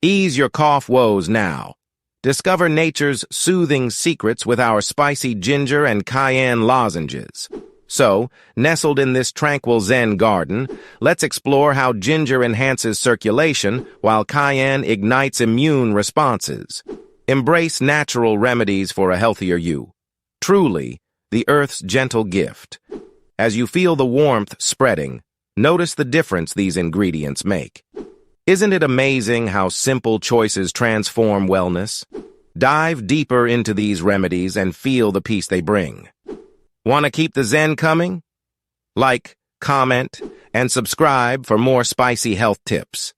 Ease your cough woes now. Discover nature's soothing secrets with our spicy ginger and cayenne lozenges. So, nestled in this tranquil Zen garden, let's explore how ginger enhances circulation while cayenne ignites immune responses. Embrace natural remedies for a healthier you. Truly, the earth's gentle gift. As you feel the warmth spreading, notice the difference these ingredients make. Isn't it amazing how simple choices transform wellness? Dive deeper into these remedies and feel the peace they bring. Want to keep the Zen coming? Like, comment, and subscribe for more spicy health tips.